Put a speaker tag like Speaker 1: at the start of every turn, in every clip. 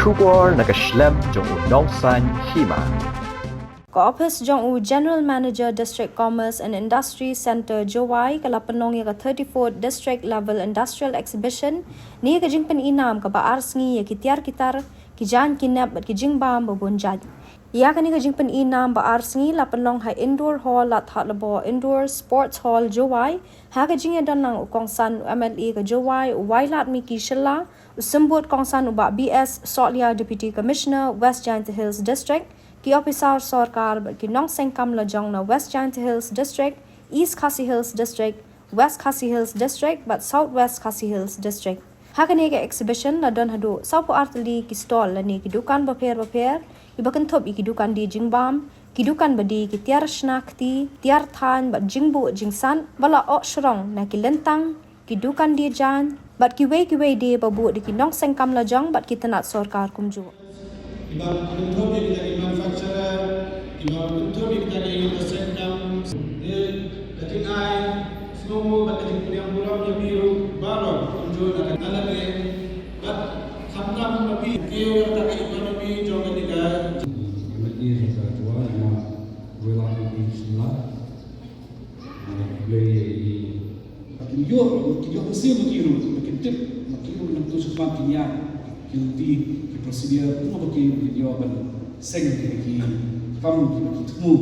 Speaker 1: Shubor nakaslem jong unong san hima.
Speaker 2: Office jong General Manager District Commerce and Industry Center Jowai kalapanong ya 34th District Level Industrial Exhibition ni ka jing peninam ka baar sngi ya kitiar kitar kijan kinap bat kijing bam babonjaj. Ya kani ka jing peninam baar sngi lapanong hai indoor hall lat hatlabo indoor sports hall Jowai ha ka jing dan nang ukongsan MLA ka Jowai wailat mi kishalla usembut kongsan ubak BS Sotlia Deputy Commissioner West Giant Hills District ki officer sarkar ki nong sengkam lajong na West Giant Hills District, East Khasi Hills District, West Khasi Hills District but Southwest Khasi Hills District. Hakane ke exhibition na don hadu saupo artli ki stall lani ki dukan baper ibakan thop ki dukan di jingbam ki dukan badi ki tiar shnakti tiar than bat jingbu jingsan bala ok shrong na ki lentang ki dukan di jan bat ki wei di babu di ki nong sengkam lajong bat ki tanat sarkar kumju.
Speaker 3: Ibang bentuk kita di manufacturer, ibang bentuk kita di industri jadi ai semua bagai yang pulau yang biru baru unjuk akan alami bat sampai lebih kira tak ekonomi jangan digar.
Speaker 4: Ini saya tua lima bulan ini semula. Makin yo mesti makin tip makin tu semua kinya kinti prosedur itu bagi jawapan seng bagi kamu bagi temu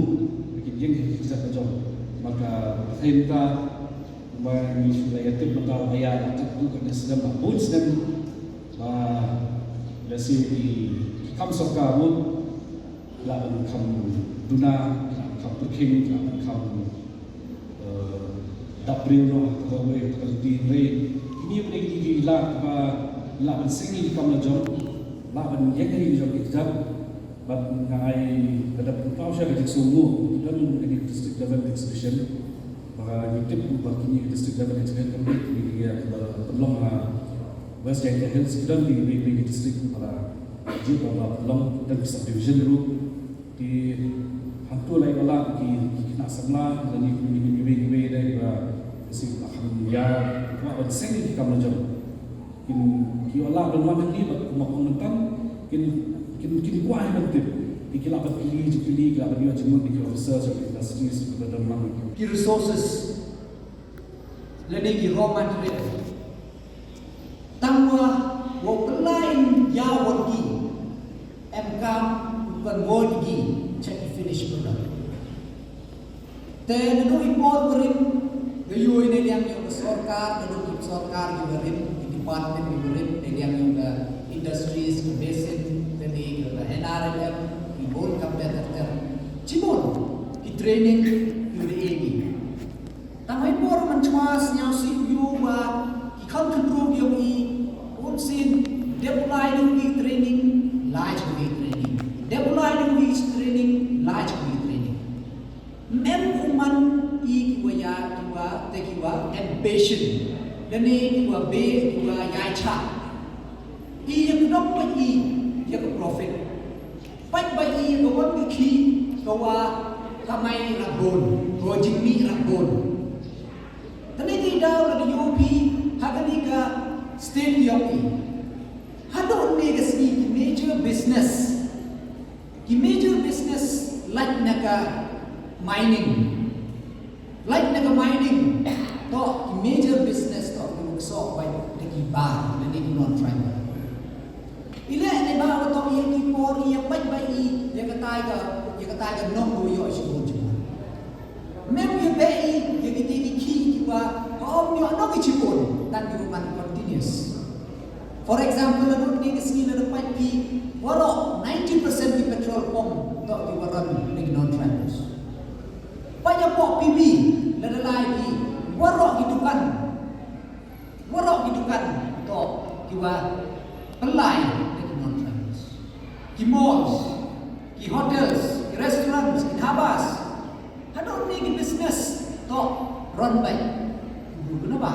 Speaker 4: bagi yang kita kerja maka kita bagi supaya tim bakal ayah itu kan sedang bangun sedang lesi di kamu kamu lalu kamu duna kamu pergi kamu dapur kamu di ini boleh dihilang lalu sengi kamu jom laban yang ini juga kita, but mengenai ada pertausia kita semua dan mengenai district level exhibition, maka YouTube bagi district level exhibition kami dia belum West Giant Hills dan di district pada juga belum dan subdivision dulu di hantu lain malah di kena semula dan di dari si alhamdulillah apa seng kita menjadi ki Allah dan mana ni mak menentang kin kuai nanti dikira apa pilih apa dia cuma di officers of industry seperti mana
Speaker 5: ki resources lene ki raw material tangwa wo lain ya wonki mk bukan wonki check finish product then no import berim gayu ini yang sarkar juga berim department berim yang juga industries basin dari NRLM ibon competitor cimon di training UAE tamai por manchwas nyau si yuwa ki control yung i unsin deploy yung i training large way training deploy yung i training large way training mem uman i kiwaya tekiwa ambition dani kiwa be kiwa yaicha i yang nok pa i yang profit pai ba i ko wan ki ko wa kamai rabon ko jimmi rabon tani ti daw la di UP hagani ka state yoki hado ni ga si major business like naka mining to major business to so by the bar the non tribal ile ne ba to yang ki por yang bai yang katai ga non go yo shi go ji mem ye bei ye ki ki ba ko yo no ki chi pon dan di man continuous for example no ni ski na pai pi waro 90% di petrol pump to di waran ni non tribals banyak pok PB lalai ki warok hidupan to kiwa pelai dari non tribals ki malls ki hotels ki restaurants ki dhabas hadon ni ki business to run by guna ba